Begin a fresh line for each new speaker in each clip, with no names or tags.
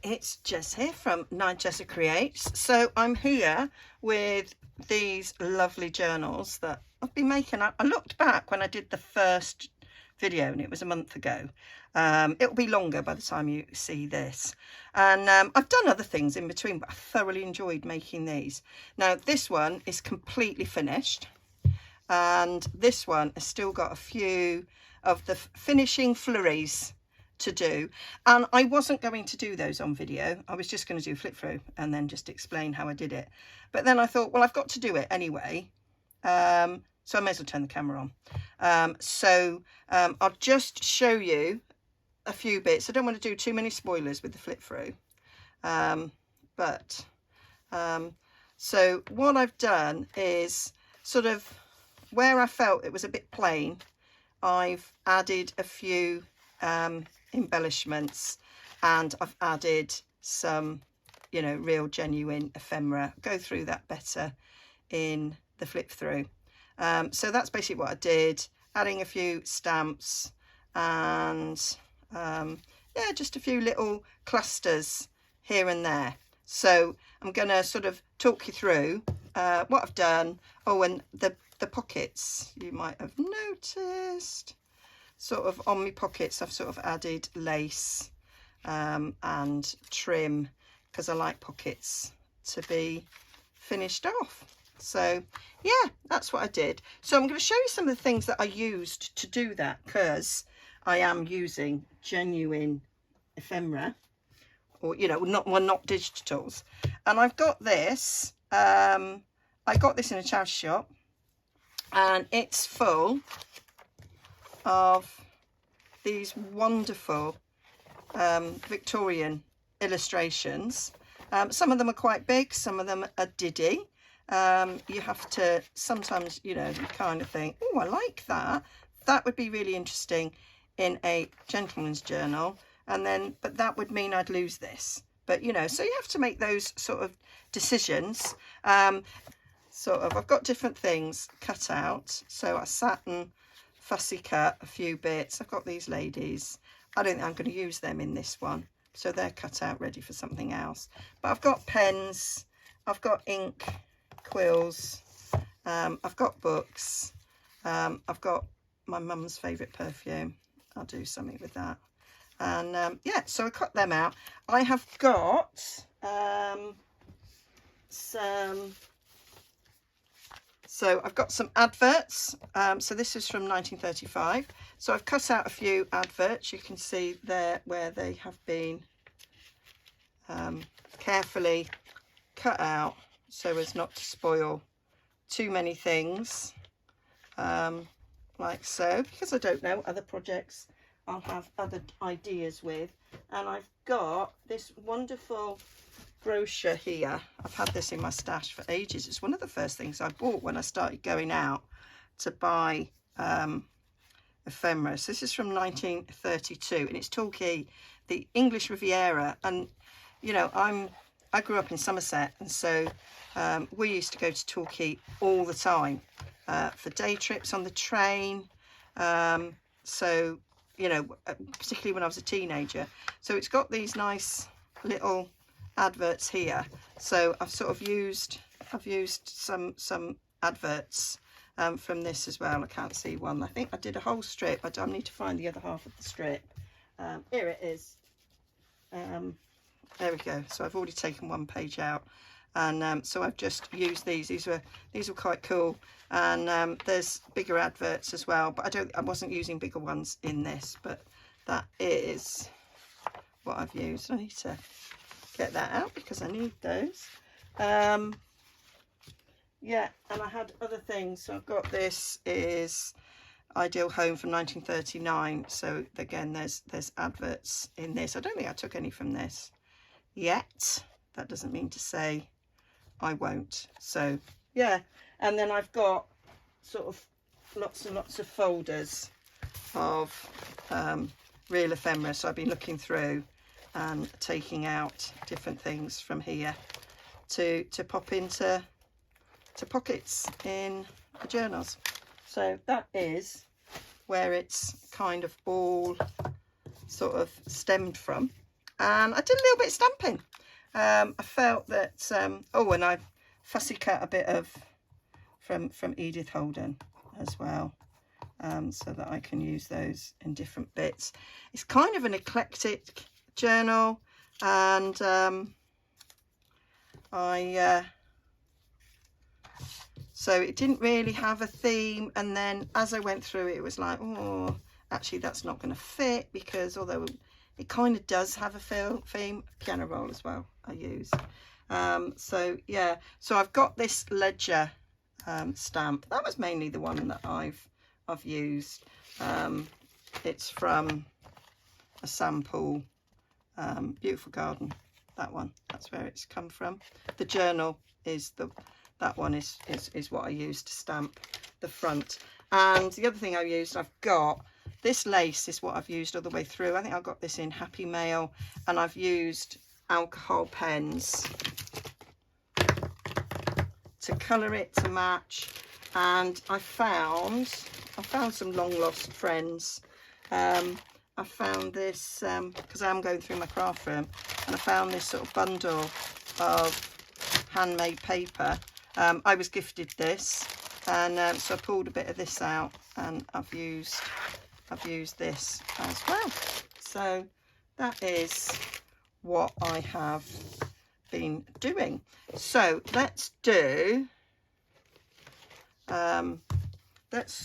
Hi, it's Jess here from Nigezza Creates. So I'm here with these lovely journals that I've been making. I looked back when I did the first video and it was a month ago. It'll be longer by the time you see this. And I've done other things in between, but I thoroughly enjoyed making these. Now this one is completely finished, and this one has still got a few of the finishing flurries to do, and I wasn't going to do those on video. I was just going to do flip through and then just explain how I did it, but then I thought, well, I've got to do it anyway, so I may as well turn the camera on. I'll just show you a few bits. I don't want to do too many spoilers with the flip through, so what I've done is sort of where I felt it was a bit plain, I've added a few embellishments, and I've added some, you know, real genuine ephemera. Go through that better in the flip through. So that's basically what I did, adding a few stamps and yeah, just a few little clusters here and there. So I'm going to sort of talk you through what I've done. Oh, and the pockets, you might have noticed, sort of on my pockets I've sort of added lace and trim, because I like pockets to be finished off. So yeah, that's what I did. So I'm going to show you some of the things that I used to do that, because I am using genuine ephemera, or, you know, not digitals. And I've got this, I got this in a charity shop, and it's full of these wonderful Victorian illustrations. Some of them are quite big, some of them are diddy. You have to sometimes, you know, you kind of think, oh, I like that. That would be really interesting in a gentleman's journal. And then, but that would mean I'd lose this. But, you know, so you have to make those sort of decisions. I've got different things cut out. So I sat and fussy cut a few bits. I've got these ladies. I don't think I'm going to use them in this one. So they're cut out ready for something else. But I've got pens. I've got ink, quills. I've got books. I've got my mum's favourite perfume. I'll do something with that. And yeah, so I cut them out. I have got so I've got some adverts. So this is from 1935. So I've cut out a few adverts. You can see there where they have been carefully cut out so as not to spoil too many things, like so, because I don't know, other projects I'll have other ideas with. And I've got this wonderful brochure here. I've had this in my stash for ages. It's one of the first things I bought when I started going out to buy ephemera. So this is from 1932, and it's Torquay, the English Riviera. And you know, I grew up in Somerset, and so we used to go to Torquay all the time for day trips on the train. So you know, particularly when I was a teenager. So it's got these nice little adverts here. So I've sort of used, some adverts from this as well. I can't see one. I think I did a whole strip. I need to find the other half of the strip. Here it is. There we go. So I've already taken one page out, and so I've just used these. These were quite cool. And there's bigger adverts as well, but I wasn't using bigger ones in this, but that is what I've used. I need to get that out because I need those. Yeah, and I had other things. So I've got, this is Ideal Home from 1939. So again, there's adverts in this. I don't think I took any from this yet. That doesn't mean to say I won't. So yeah, and then I've got sort of lots and lots of folders of real ephemera. So I've been looking through and taking out different things from here to pop into pockets in the journals. So that is where it's kind of all sort of stemmed from. and I did a little bit of stamping. I felt that, oh, and I fussy cut a bit of from Edith Holden as well, so that I can use those in different bits. It's kind of an eclectic journal, and so it didn't really have a theme, and then as I went through it, it was like, oh, actually that's not going to fit, because although it kind of does have a theme, piano roll as well I use. So yeah, so I've got this Ledger stamp. That was mainly the one that I've used. It's from a sample, Beautiful Garden, that one, that's where it's come from. The journal is that one is what I used to stamp the front. And the other thing I used, I've got this lace is what I've used all the way through. I think I got this in Happy Mail, and I've used alcohol pens to colour it to match. And I found some long lost friends. I found this because I'm going through my craft room, and I found this sort of bundle of handmade paper. I was gifted this, and so I pulled a bit of this out, and I've used this as well. So that is what I have been doing. So let's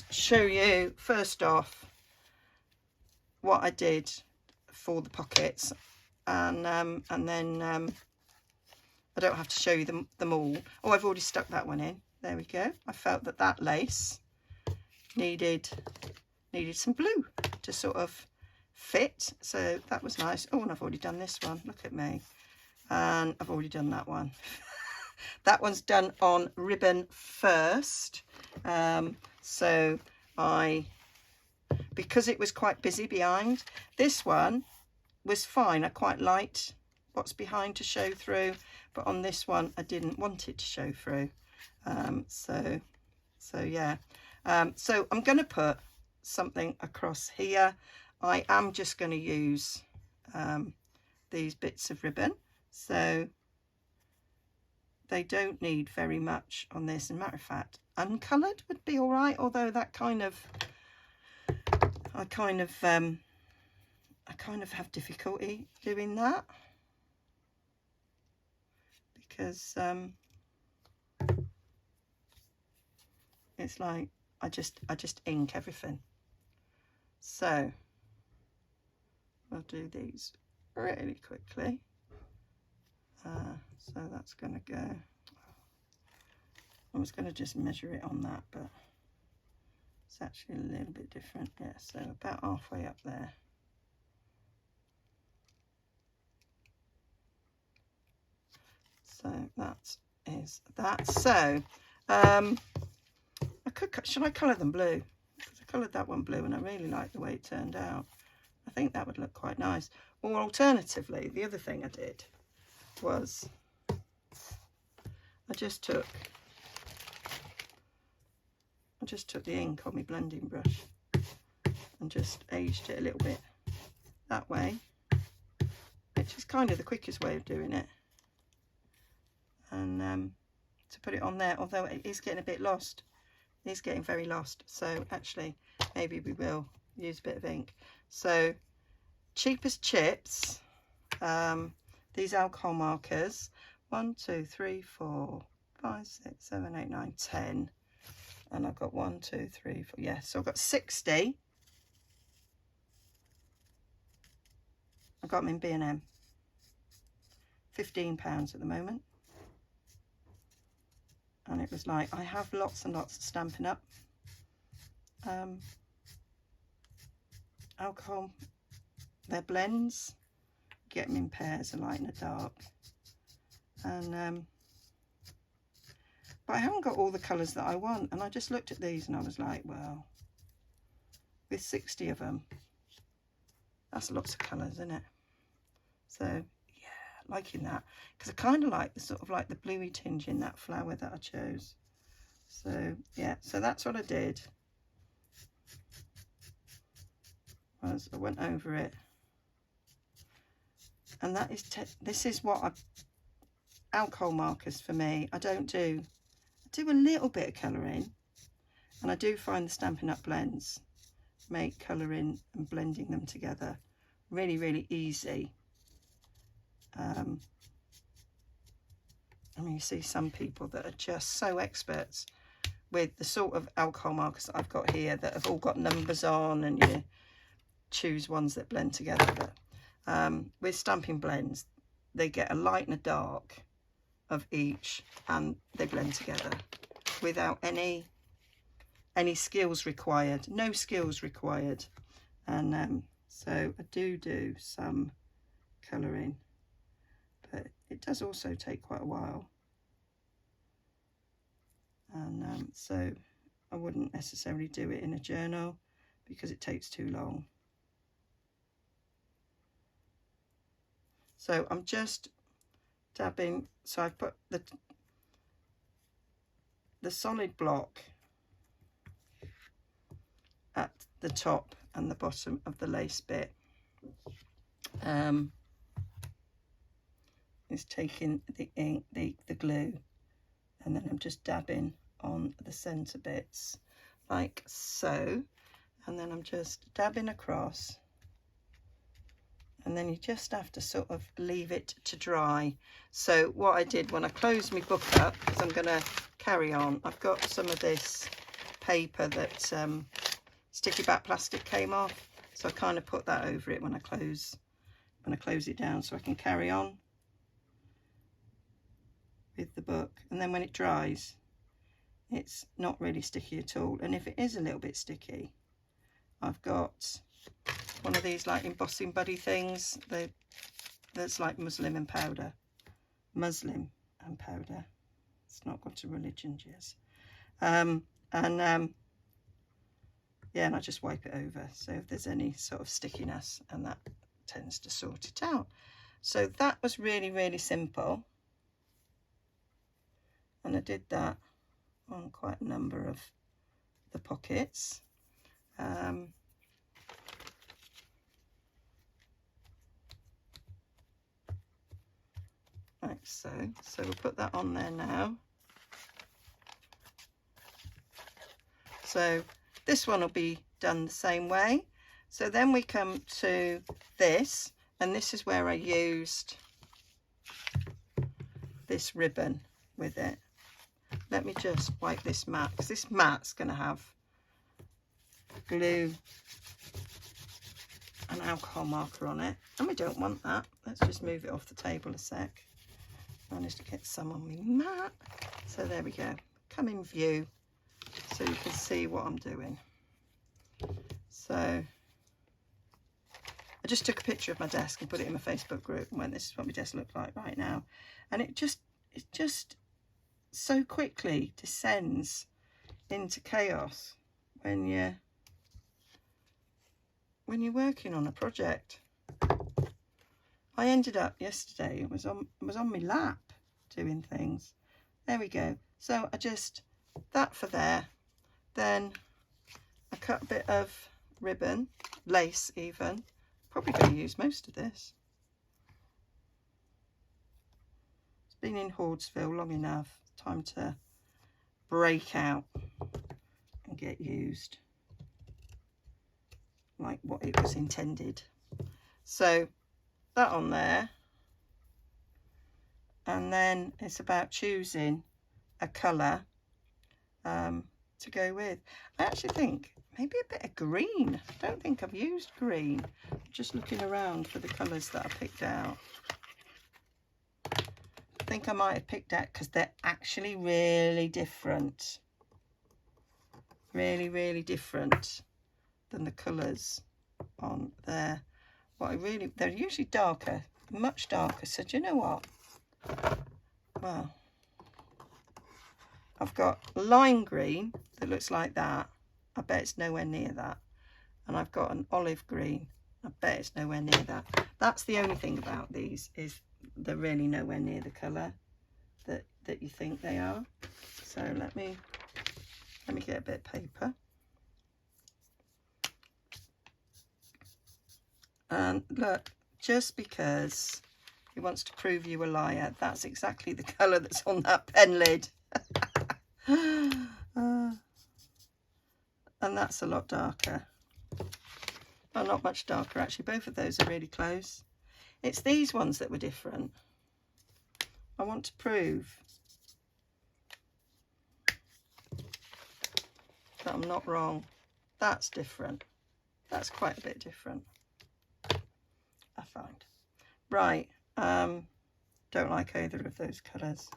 show you first off what I did for the pockets, and then I don't have to show you them all. Oh, I've already stuck that one in. There we go. I felt that lace needed some blue to sort of fit, so that was nice. Oh, and I've already done this one. Look at me. And I've already done that one. That one's done on ribbon first. So because it was quite busy behind, this one was fine. I quite liked what's behind to show through, but on this one I didn't want it to show through. So yeah. So I'm going to put something across here. I am just going to use these bits of ribbon, so they don't need very much on this. As a matter of fact, uncoloured would be all right, although that I kind of have difficulty doing that, because it's like I just ink everything. So I'll do these really quickly. So that's going to go, I was going to just measure it on that, but it's actually a little bit different. Yeah, so about halfway up there. So that is that. So should I colour them blue? Because I coloured that one blue and I really like the way it turned out. I think that would look quite nice. Or alternatively, the other thing I did was I just took the ink on my blending brush and just aged it a little bit that way, which is kind of the quickest way of doing it, and to put it on there, although it is getting a bit lost. It is getting very lost, so actually maybe we will use a bit of ink. So cheap as chips, these alcohol markers, 1 2 3 4 5 6 7 8 9 10, and I've got 1 2 3 4, yeah, so I've got 60. I got them in B&M, £15 at the moment, and it was like, I have lots and lots of Stampin' Up alcohol. They're blends, get them in pairs, a light and a dark, and but I haven't got all the colours that I want, and I just looked at these and I was like, well, with 60 of them, that's lots of colours, isn't it? So yeah, liking that, because I kind of like the sort of like the bluey tinge in that flower that I chose. So yeah, so that's what I did. Was I went over it And that is, this is what alcohol markers for me. I do a little bit of colouring, and I do find the Stampin' Up! Blends make colouring and blending them together really, really easy. I mean, you see some people that are just so experts with the sort of alcohol markers that I've got here that have all got numbers on, and you choose ones that blend together. But with Stampin' Blends, they get a light and a dark of each, and they blend together without any skills required. No skills required. And so I do some colouring, but it does also take quite a while. And so I wouldn't necessarily do it in a journal because it takes too long. So I'm just dabbing. So I've put the solid block at the top and the bottom of the lace bit. Is taking the ink, the glue, and then I'm just dabbing on the centre bits like so, and then I'm just dabbing across, and then you just have to sort of leave it to dry. So what I did when I closed my book up, because I'm going to carry on, I've got some of this paper that sticky back plastic came off, so I kind of put that over it when I close it down, so I can carry on with the book. And then when it dries, it's not really sticky at all. And if it is a little bit sticky, I've got one of these like embossing buddy things. That's like muslin and powder. It's not got a religion, Jess. Yeah, and I just wipe it over, so if there's any sort of stickiness, and that tends to sort it out. So that was really, really simple, and I did that on quite a number of the pockets. Like so. So we'll put that on there now. So this one will be done the same way. So then we come to this, and this is where I used this ribbon with it. Let me just wipe this mat, because this mat's going to have glue and alcohol marker on it, and we don't want that. Let's just move it off the table a sec. Managed to get some on my mat. So there we go. Come in view so you can see what I'm doing. So I just took a picture of my desk and put it in my Facebook group and went, this is what my desk looks like right now. And it just so quickly descends into chaos when you're working on a project. I ended up yesterday, it was on my lap doing things. There we go. So I just, that for there. Then I cut a bit of ribbon, lace even. Probably going to use most of this. It's been in Hoardsville long enough. Time to break out and get used like what it was intended. So that on there, and then it's about choosing a colour to go with. I actually think maybe a bit of green. I don't think I've used green. I'm just looking around for the colours that I picked out. I think I might have picked out, because they're actually really different. Really, really different than the colours on there. They're usually darker, much darker. So do you know what? Well, I've got lime green that looks like that. I bet it's nowhere near that. And I've got an olive green. I bet it's nowhere near that. That's the only thing about these, is they're really nowhere near the colour that you think they are. So let me get a bit of paper. And look, just because He wants to prove you a liar. That's exactly the colour that's on that pen lid. And that's a lot darker. Well, not much darker actually. Both of those are really close. It's these ones that were different. I want to prove that I'm not wrong. That's different. That's quite a bit different, I find. Right, don't like either of those colours.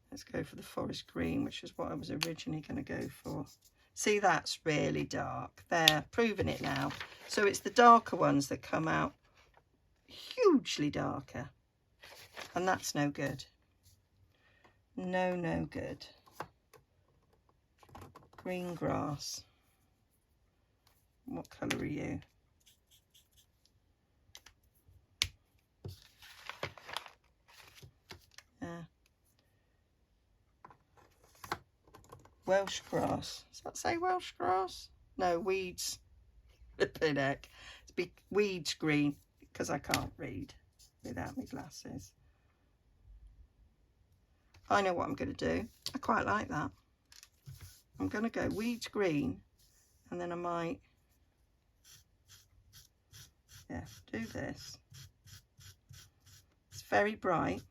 Let's go for the forest green, which is what I was originally going to go for. See, that's really dark. There, proving it now. So it's the darker ones that come out hugely darker. And that's no good. No, no good. Green grass. What colour are you? Welsh grass. Does that say Welsh grass? No, weeds. Flipping heck. It's weeds green, because I can't read without my glasses. I know what I'm going to do. I quite like that. I'm going to go weeds green, and then I might, yeah, do this. It's very bright,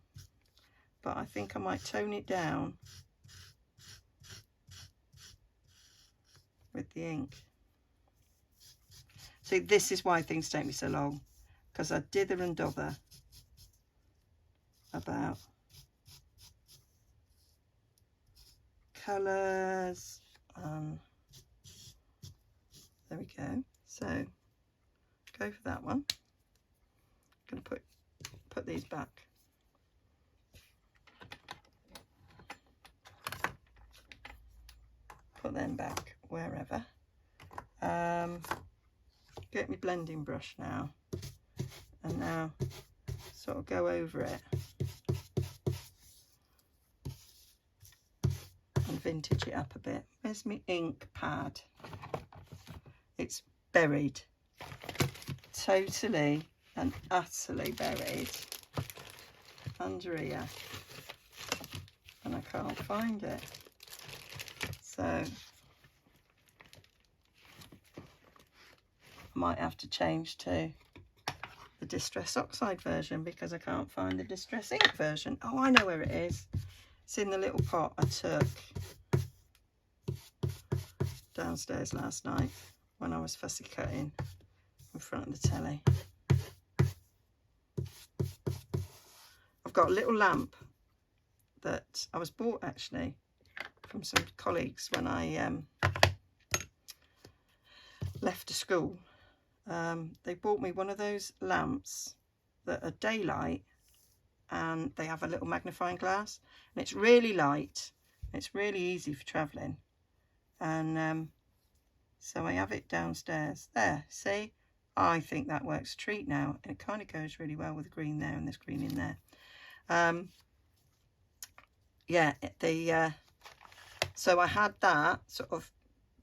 but I think I might tone it down with the ink. See, this is why things take me so long, because I dither and dother about colours. There we go. So go for that one. I'm going to put these back. Put them back wherever. Get my blending brush now, and now sort of go over it and vintage it up a bit. Where's my ink pad? It's buried, totally and utterly buried under here, and I can't find it. So I might have to change to the Distress Oxide version, because I can't find the Distress Ink version. Oh, I know where it is. It's in the little pot I took downstairs last night when I was fussy cutting in front of the telly. I've got a little lamp that I was bought actually from some colleagues when I left school. They bought me one of those lamps that are daylight, and they have a little magnifying glass, and it's really light. It's really easy for travelling, and so I have it downstairs. There, see, I think that works a treat now, and it kind of goes really well with the green there and this green in there. Yeah, so I had that sort of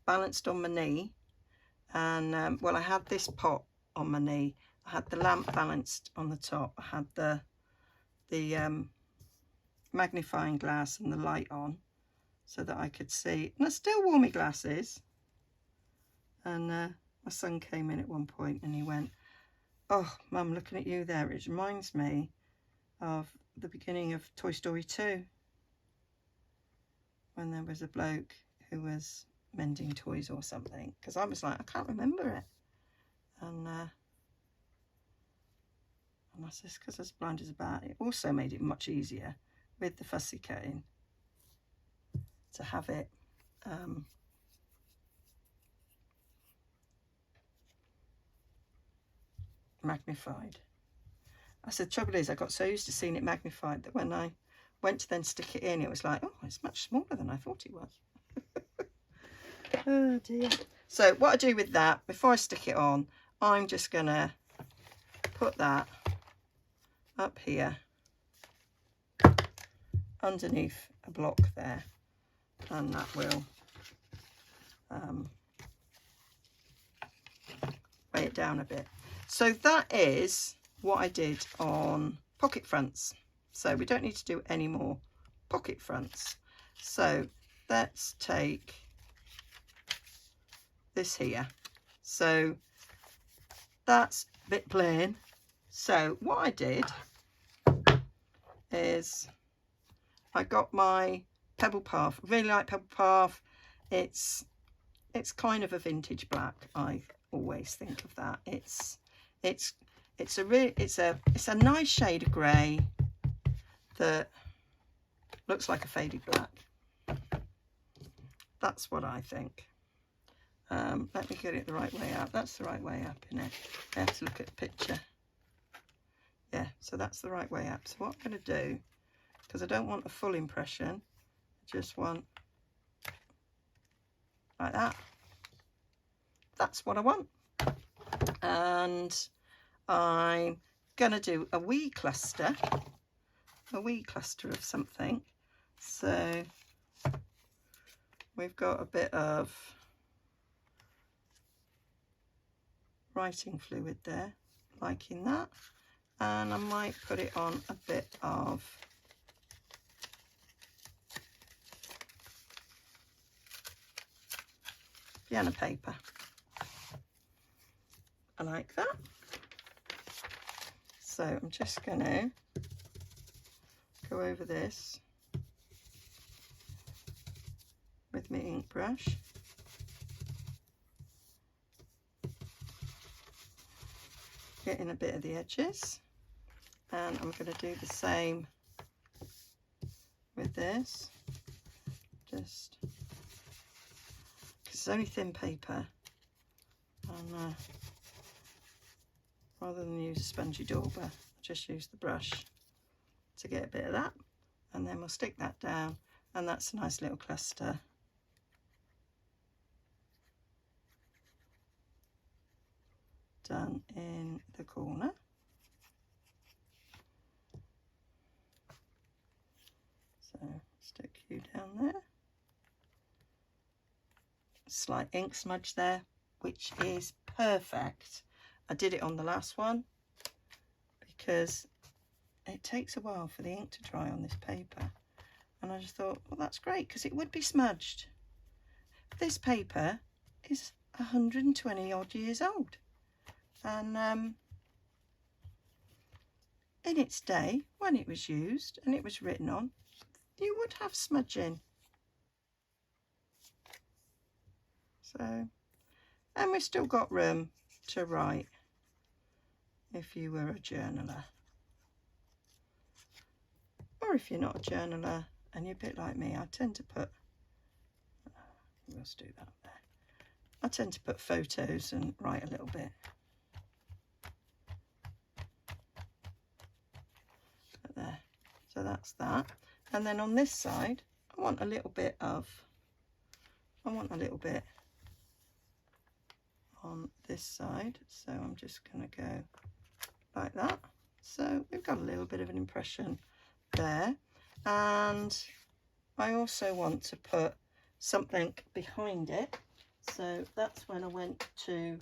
balanced on my knee, and well, I had this pot on my knee, I had the lamp balanced on the top, I had the magnifying glass and the light on so that I could see, and I still wore my glasses. And my son came in at one point and he went, "Oh, Mum, looking at you there, it reminds me of the beginning of Toy Story 2, when there was a bloke who was mending toys or something," because I was like, I can't remember it. And that's just because I was blind as a bat. It also made it much easier with the fussy cutting to have it magnified. I said, the trouble is, I got so used to seeing it magnified that when I went to then stick it in, it was like, oh, it's much smaller than I thought it was. Oh dear. So what I do with that, before I stick it on, I'm just gonna put that up here underneath a block there, and that will weigh it down a bit. So that is what I did on pocket fronts. So we don't need to do any more pocket fronts. So let's take this here. So that's a bit plain. So what I did is I got my Pebble Path. Really like Pebble Path. It's kind of a vintage black. I always think of that. It's a nice shade of grey that looks like a faded black. That's what I think. Let me get it the right way up. That's the right way up, isn't it? I have to look at the picture. Yeah, so that's the right way up. So what I'm going to do, because I don't want a full impression, I just want like that. That's what I want. And I'm going to do a wee cluster of something. So we've got a bit of writing fluid there, liking that. And I might put it on a bit of piano paper. I like that. So I'm just going to go over this with my ink brush. Getting a bit of the edges. And I'm going to do the same with this. Just because it's only thin paper. And rather than use a spongy dauber, I'll just use the brush to get a bit of that. And then we'll stick that down. And that's a nice little cluster. Done in the corner. So stick you down there. Slight ink smudge there, which is perfect. I did it on the last one because it takes a while for the ink to dry on this paper. And I just thought, well, that's great because it would be smudged. This paper is 120 odd years old. And in its day, when it was used and it was written on, you would have smudging. So, and we've still got room to write if you were a journaler. Or if you're not a journaler and you're a bit like me, I tend to put, let's do that there. I tend to put photos and write a little bit. There. So that's that. And then on this side, I want a little bit on this side. So I'm just going to go like that. So we've got a little bit of an impression there. And I also want to put something behind it. So that's when I went to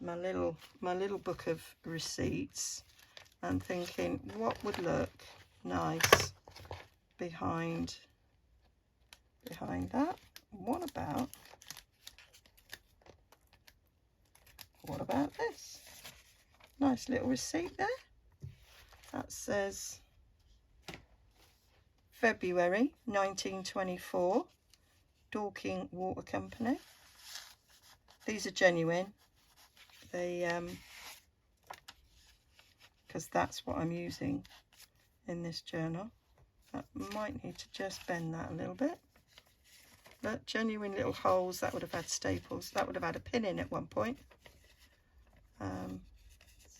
my little book of receipts and thinking what would look nice behind that. What about this? Nice little receipt there. That says February 1924, Dorking Water Company. These are genuine. They because that's what I'm using in this journal. I might need to just bend that a little bit. But genuine little holes. That would have had staples. That would have had a pin in at one point.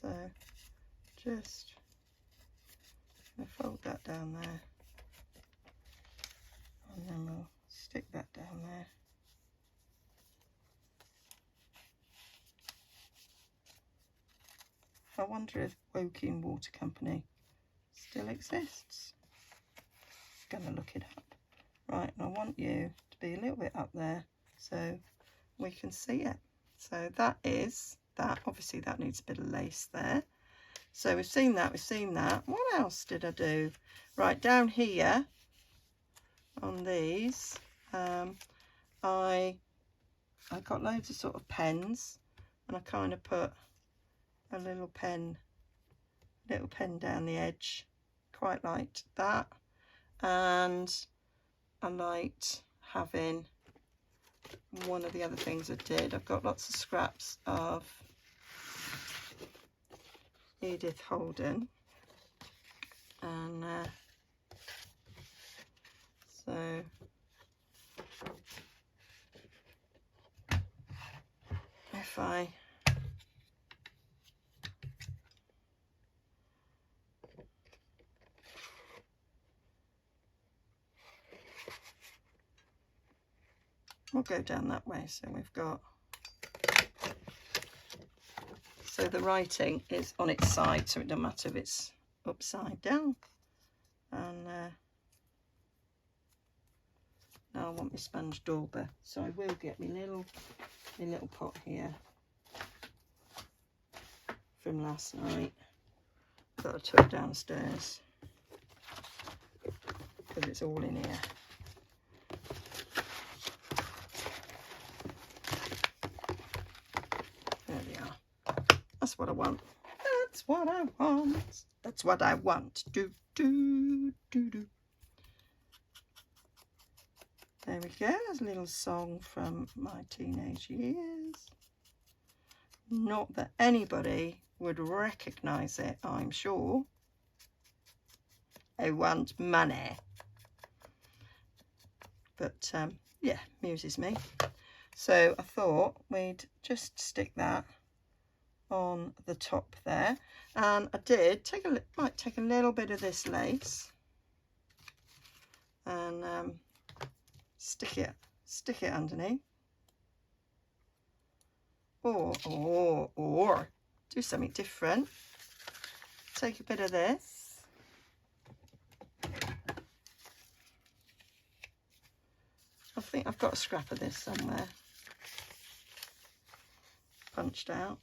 So just gonna fold that down there, and then we'll stick that down there. I wonder if Woking Water Company still exists. Gonna look it up. Right, and I want you to be a little bit up there so we can see it. So that is that. Obviously that needs a bit of lace there. So we've seen that, we've seen that. What else did I do? Right, down here on these, I got loads of sort of pens, and I kind of put a little pen down the edge. Quite liked that. And I liked having one of the other things I did. I've got lots of scraps of Edith Holden, and so if we'll go down that way. So we've got, so the writing is on its side, so it doesn't matter if it's upside down. And now I want my sponge dauber, so I will get my little pot here from last night that I took downstairs because it's all in here. There we are. That's what I want. That's what I want. That's what I want. Do, do, do, do. There we go. There's a little song from my teenage years. Not that anybody would recognise it, I'm sure. I want money. But yeah, amuses me. So I thought we'd just stick that on the top there, and I did might take a little bit of this lace and stick it underneath, or do something different. Take a bit of this, I think I've got a scrap of this somewhere punched out.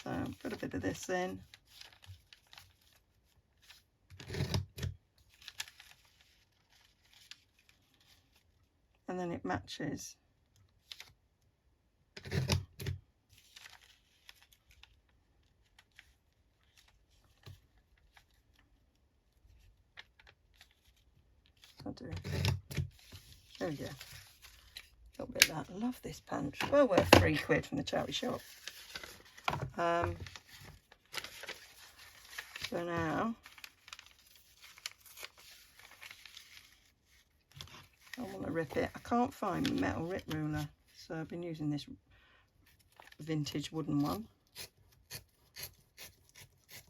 So put a bit of this in. And then it matches. I'll do. There we go. A little bit of that. I love this punch. Well worth £3 from the charity shop. So now I want to rip it. I can't find a metal rip ruler, so I've been using this vintage wooden one,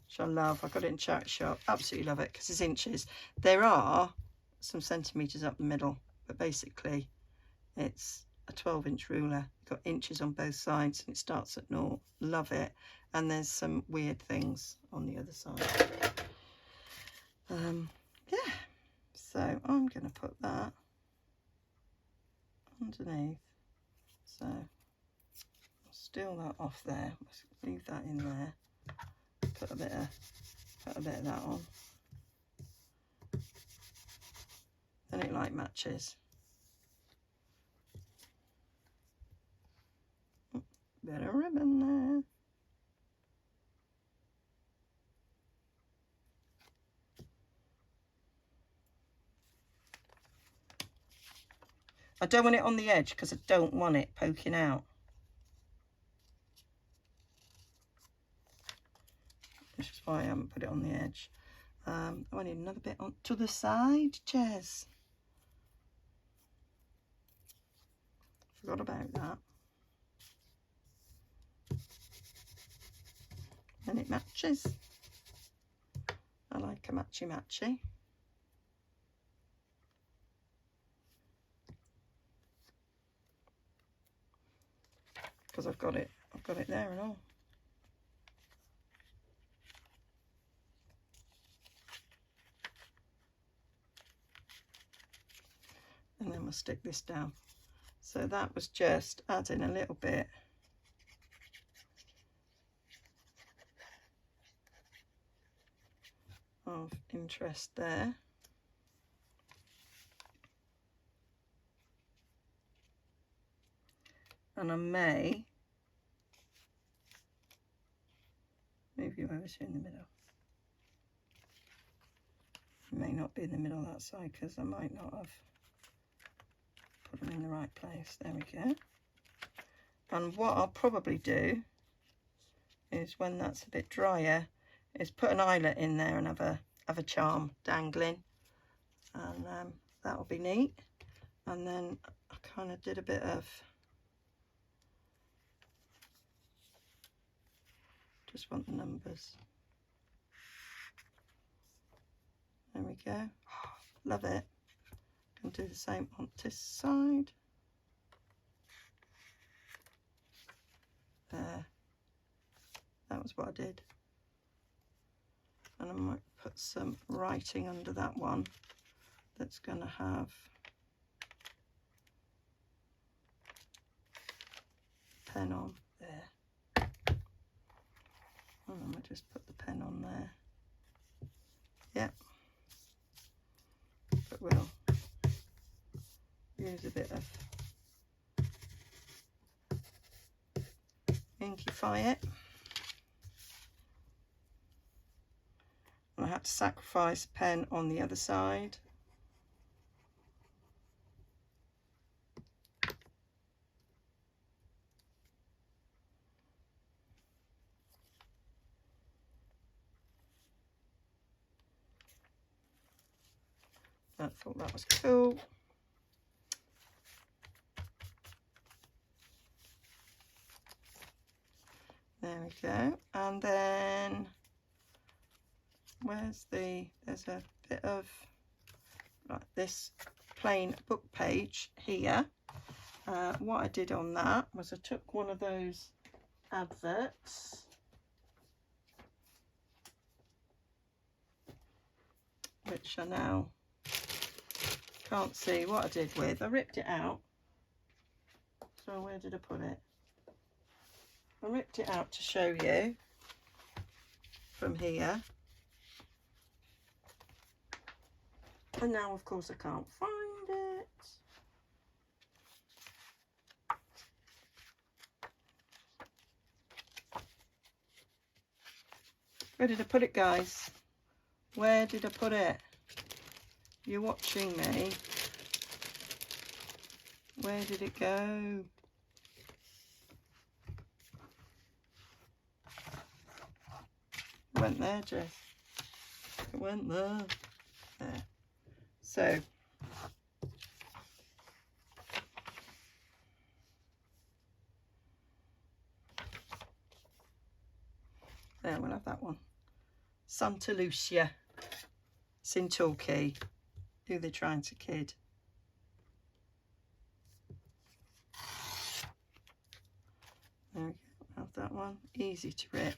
which I love. I got it in charity shop. Absolutely love it because it's inches. There are some centimetres up the middle, but basically it's a 12-inch ruler. You've got inches on both sides, and it starts at 0. Love it. And there's some weird things on the other side. Yeah, so I'm going to put that underneath. So I'll steal that off there. Let's leave that in there. Put a bit of that on. Then it like matches. Bit of ribbon there. I don't want it on the edge because I don't want it poking out. Which is why I haven't put it on the edge. I need another bit on to the side, Jez. Forgot about that. And it matches. I like a matchy. Because I've got it there and all. And then we'll stick this down. So that was just adding a little bit of interest there. And I may move you over to in the middle. It may not be in the middle that side because I might not have put them in the right place. There we go. And what I'll probably do is, when that's a bit drier, is put an eyelet in there and have a charm dangling, and that'll be neat. And then I kind of did a bit of, just want the numbers. There we go. Oh, love it. Can do the same on this side. There. That was what I did. And I might put some writing under that one that's going to have pen on there. And I might just put the pen on there. Yep. But we'll use a bit of inkify it. And I had to sacrifice a pen on the other side. I thought that was cool. There we go. And then there's a bit of like this plain book page here. What I did on that was I took one of those adverts, which I now can't see what I did with. I ripped it out. So where did I put it? I ripped it out to show you from here. And now, of course, I can't find it. Where did I put it, guys? Where did I put it? You're watching me. Where did it go? It went there, Jess. It went there. There. So, there, we'll have that one. Santa Lucia. It's in Torquay. Who they're trying to kid. There we go. Have that one. Easy to rip.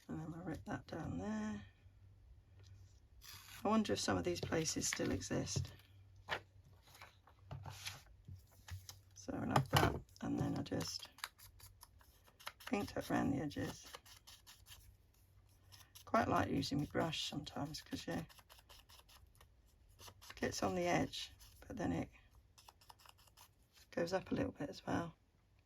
And then I'll rip that down there. I wonder if some of these places still exist. So I'll have that, and then I just inked up around the edges. Quite like using my brush sometimes because it gets on the edge, but then it goes up a little bit as well.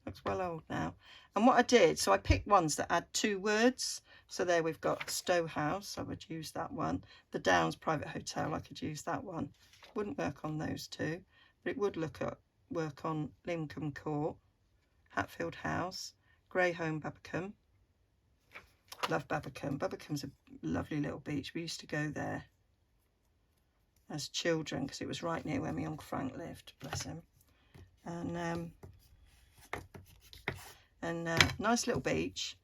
Looks well old now. And what I did, so I picked ones that had 2 words. So there we've got Stowe House, I would use that one. The Downs Private Hotel, I could use that one. Wouldn't work on those 2, but it would work on Lincoln Court, Hatfield House, Grey Home, Babbacombe. Love Babbacombe. Babbacombe's a lovely little beach. We used to go there as children because it was right near where my Uncle Frank lived, bless him. And nice little beach,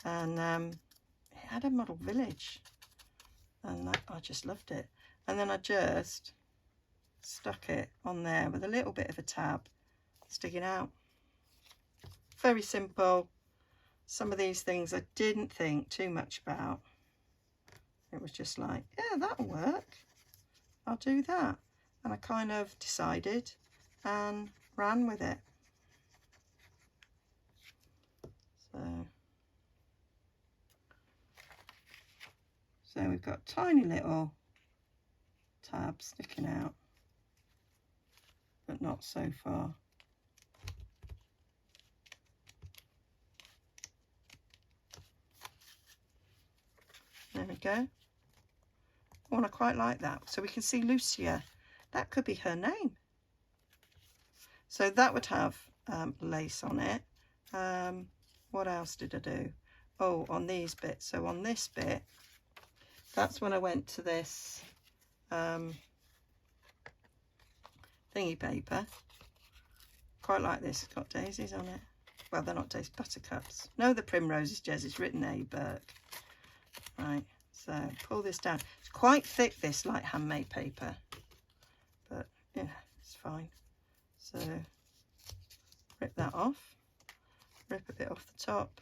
and it had a model village, and I just loved it. And then I just stuck it on there with a little bit of a tab sticking out. Very simple. Some of these things I didn't think too much about. It was just like, yeah, that'll work. I'll do that. And I kind of decided and ran with it. So we've got tiny little tabs sticking out, but not so far. There we go. Oh, and I quite like that. So we can see Lucia. That could be her name. So that would have lace on it. What else did I do? Oh, on these bits. So on this bit, that's when I went to this thingy paper. Quite like this. It's got daisies on it. Well, they're not daisies, buttercups. No, the primroses, Jez. It's written A. Burke. Right. So pull this down. It's quite thick, this like handmade paper, but you know, it's fine. So rip that off. Rip a bit off the top.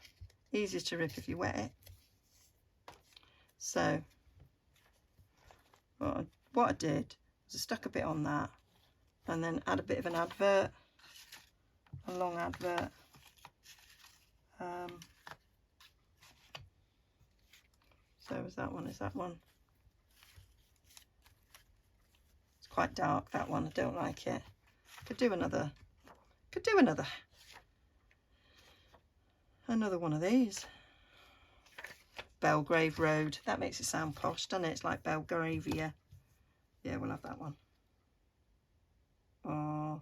Easier to rip if you wet it. So what I did was I stuck a bit on that and then add a bit of an advert, a long advert. So is that one? Is that one? It's quite dark, that one. I don't like it. Could do another. Could do another one of these. Belgrave Road. That makes it sound posh, doesn't it? It's like Belgravia. Yeah, we'll have that one. Oh,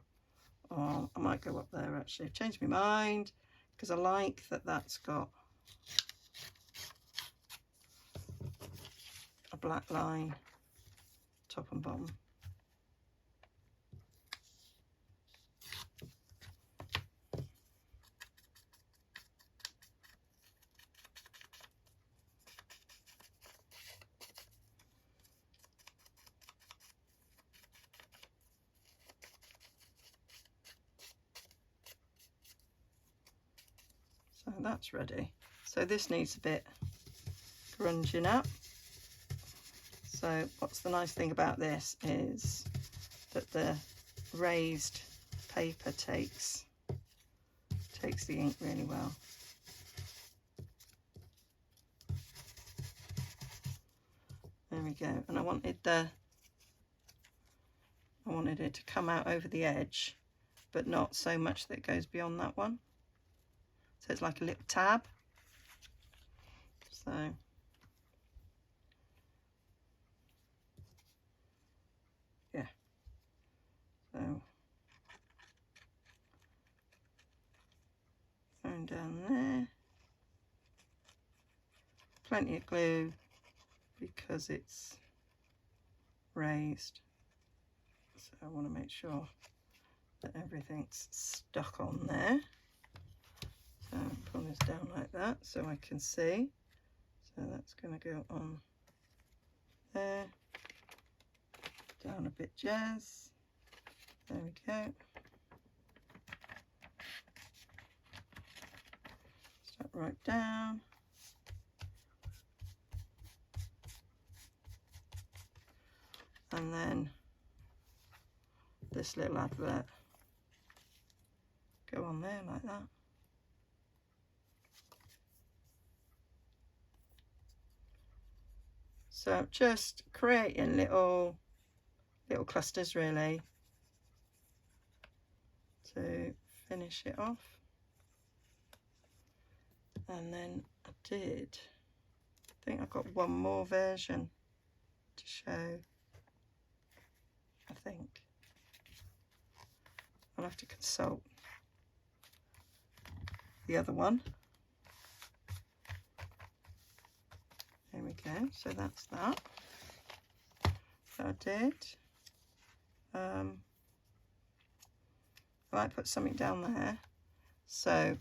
I might go up there actually. I've changed my mind because I like that that's got a black line top and bottom. So that's ready. So this needs a bit grunging up. So what's the nice thing about this is that the raised paper takes the ink really well. There we go. And I wanted it to come out over the edge, but not so much that it goes beyond that one. So it's like a little tab. So yeah. So thrown down there. Plenty of glue because it's raised. So I want to make sure that everything's stuck on there. So pull this down like that so I can see. So that's going to go on there. Down a bit, Jazz. There we go. Start right down. And then this little advert. Go on there like that. So just creating little clusters really to finish it off. And then I think I've got one more version to show. I think I'll have to consult the other one. There we go. So that's that. So I did. I might put something down there. So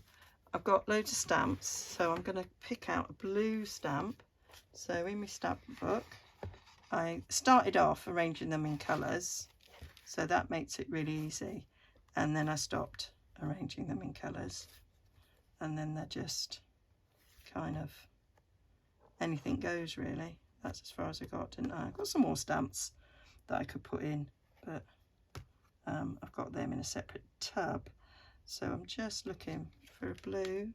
I've got loads of stamps. So I'm going to pick out a blue stamp. So in my stamp book, I started off arranging them in colours. So that makes it really easy. And then I stopped arranging them in colours. And then they're just kind of anything goes really. That's as far as I got, didn't I? I've got some more stamps that I could put in, but I've got them in a separate tub. So I'm just looking for a blue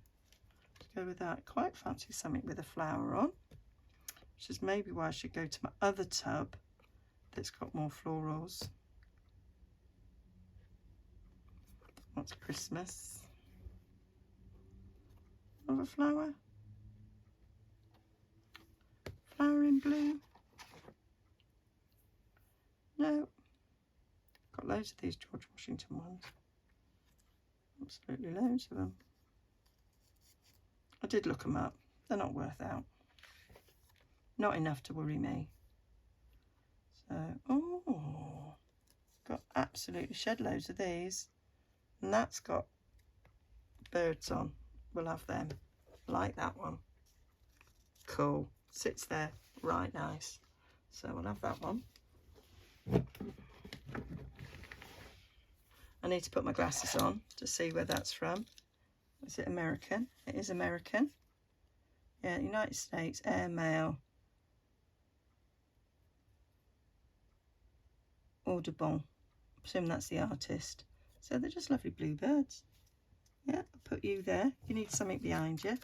to go with that. Quite fancy something with a flower on. which is maybe why I should go to my other tub that's got more florals. What's Christmas? Another flower? Flower in blue? No. Got loads of these George Washington ones. Absolutely loads of them. I did look them up. They're not worth out. Not enough to worry me. So, oh, got absolutely shed loads of these. And that's got birds on. We'll have them. Like that one. Cool. Sits there right nice. So we'll have that one. I need to put my glasses on to see where that's from. Is it American? It is American. Yeah, United States, Airmail. Audubon. I presume that's the artist. So they're just lovely blue birds. Yeah, I'll put you there. You need something behind you.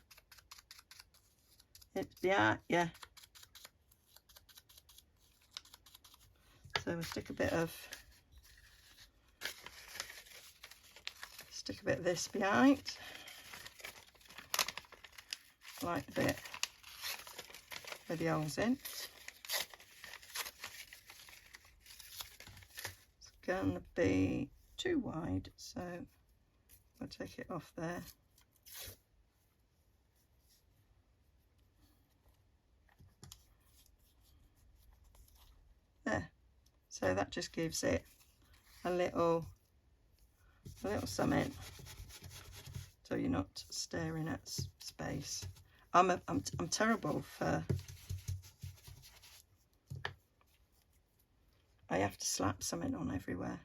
It's behind, yeah. So we'll stick a bit of this behind. Like the bit with the holes in. It's going to be too wide, so I'll take it off there. There. So that just gives it a little something, so you're not staring at space. I'm terrible for. I have to slap something on everywhere.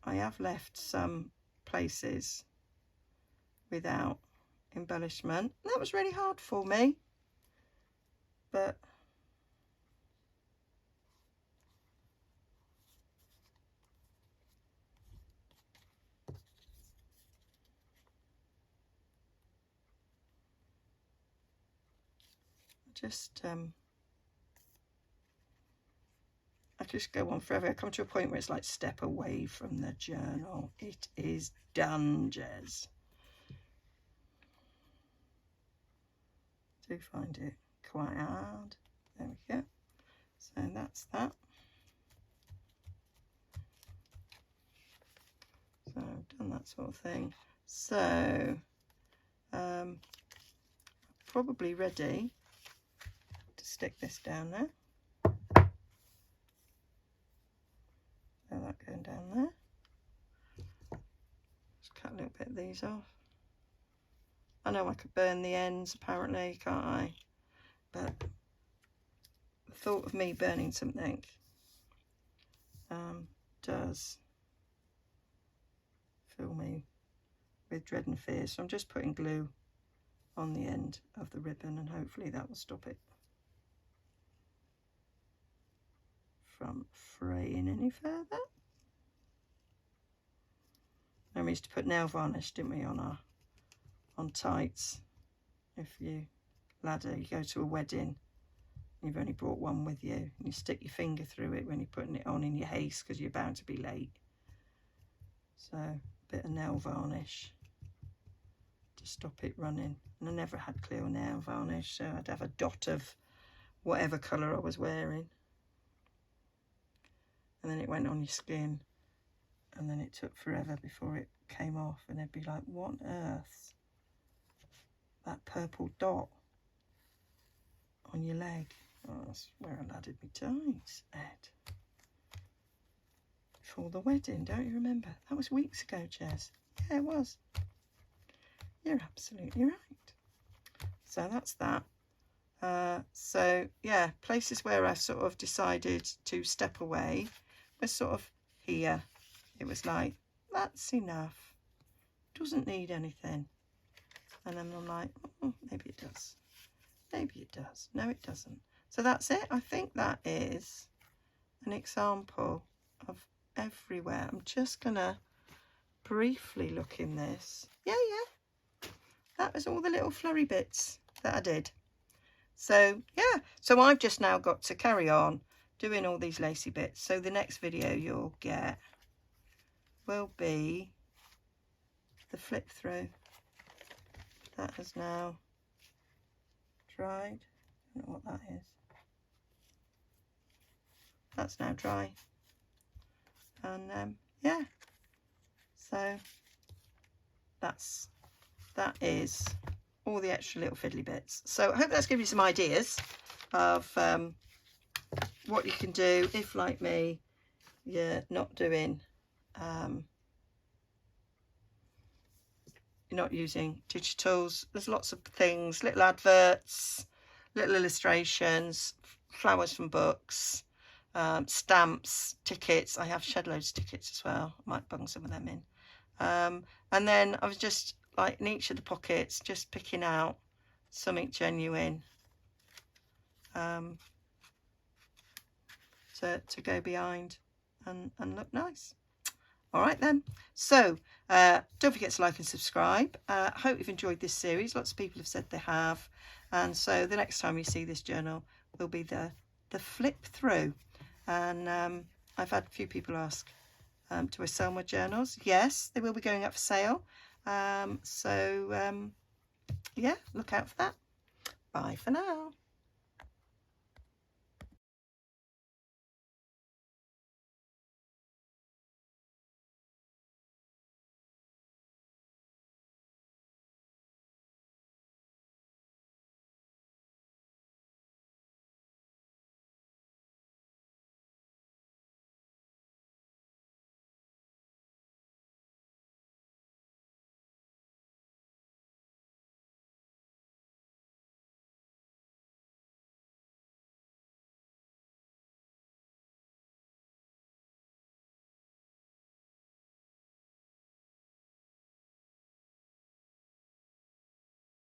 I have left some places without embellishment. That was really hard for me, but I just go on forever. I come to a point where it's like step away from the journal. It is done, Jez. I do find it quite hard. There we go. So that's that. So I've done that sort of thing. So probably ready to stick this down there. So that going down there. Just cut a little bit of these off. I know I could burn the ends apparently, can't I? But the thought of me burning something does fill me with dread and fear. So I'm just putting glue on the end of the ribbon, and hopefully that will stop it from fraying any further. And we used to put nail varnish, didn't we, on tights. If you ladder, you go to a wedding, you've only brought one with you, and you stick your finger through it when you're putting it on in your haste because you're bound to be late. So a bit of nail varnish to stop it running. And I never had clear nail varnish, so I'd have a dot of whatever colour I was wearing, and then it went on your skin, and then it took forever before it came off, and they'd be like, what on earth, that purple dot on your leg? Oh, that's where I laddered my tights, Ed. Before the wedding, don't you remember? That was weeks ago, Jez. Yeah, it was. You're absolutely right. So that's that. So yeah, places where I sort of decided to step away was sort of here. It was like, that's enough. Doesn't need anything. And then I'm like, oh, maybe it does. Maybe it does. No, it doesn't. So that's it. I think that is an example of everywhere. I'm just gonna briefly look in this. Yeah, that was all the little flurry bits that I did. So yeah, so I've just now got to carry on doing all these lacy bits. So the next video you'll get will be the flip through. That has now dried. I don't know what that is. That's now dry. And yeah, so that is all the extra little fiddly bits. So I hope that's given you some ideas of what you can do if, like me, you're not doing you're not using digitals. There's lots of things, little adverts, little illustrations, flowers from books, stamps, tickets. I have shed loads of tickets as well. I might bung some of them in. And then I was just like in each of the pockets, just picking out something genuine to go behind and look nice. All right then, so don't forget to like and subscribe. I hope you've enjoyed this series. Lots of people have said they have, and so the next time you see this journal will be the flip through. And I've had a few people ask, do I sell my journals? Yes, they will be going up for sale. Yeah, look out for that. Bye for now.